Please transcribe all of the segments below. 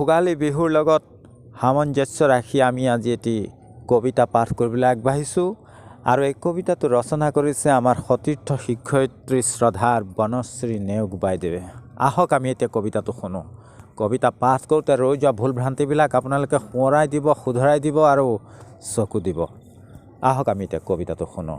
ভোগালী বিহুৰ লগত সামঞ্জস্য ৰাখি আমি আজি এটি কবিতা পাঠ কৰিবলৈ আগবাঢ়িছোঁ আৰু এই কবিতাটো ৰচনা কৰিছে আমাৰ সতীৰ্থ শিক্ষয়িত্ৰী শ্ৰদ্ধাৰ বনশ্ৰী নেওগ বাইদেৱে। আহক আমি এতিয়া কবিতাটো শুনো। কবিতা পাঠ কৰোঁতে ৰৈ যোৱা ভুল ভ্ৰান্তিবিলাক আপোনালোকে সোঁৱৰাই দিব, শুধৰাই দিব আৰু চকু দিব। আহক আমি এতিয়া কবিতাটো শুনো।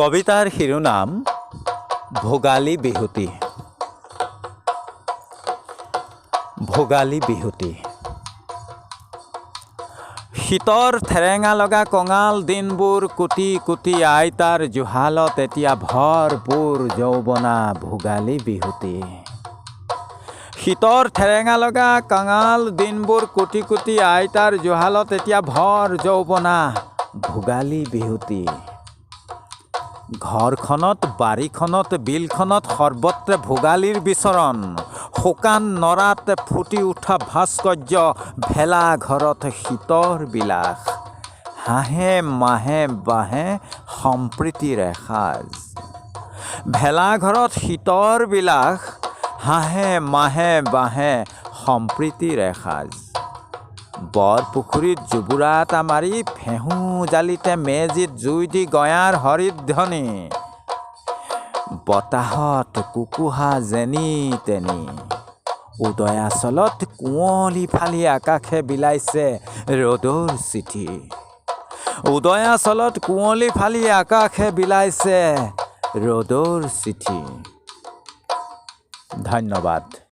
কবিতাৰ শিৰোনাম ভোগালী বিহুতি। ভোগালী বিহুতি। শীতৰ ঠেৰেঙা লগা কঙাল দিনবোৰ কুটি কুটি আইতাৰ জুহালত এতিয়া ভৰপূৰ যৌৱনা ভোগালী বিহুতি। শীতৰ ঠেৰেঙা লগা কঙাল দিনবোৰ কুটি কুটি আইতাৰ জুহালত এতিয়া ভৰ যৌৱনা ভোগালী বিহুতি। ঘৰখনত, বাৰীখনত, বিলখনত সৰ্বত্ৰে ভোগালীৰ বিচৰণ। শুকান নৰাত ফুটি উঠা ভাস্কৰ্য, ভেলা ঘৰত শীতৰ বিলাস। হাঁহে মাহে বাঁহে সম্প্ৰীতিৰ এসাজ। ভেলাঘৰত শীতৰ বিলাস, হাঁহে মাহে বাঁহে সম্প্ৰীতিৰ এসাজ। বৰপুখুৰীত জুবুৰা এটা মাৰি ফেহু জালিতে মেজিত জুই দি গয়াৰ হৰিধ্বনি। বতাহত কুকুহা যেনি তেনি। উদয়াচলত কুঁৱলী ফালি আকাশে বিলাইছে ৰ'দৰ চিঠি। উদয়াচলত কুঁৱলী ফালি আকাশে বিলাইছে ৰ'দৰ চিঠি। ধন্যবাদ।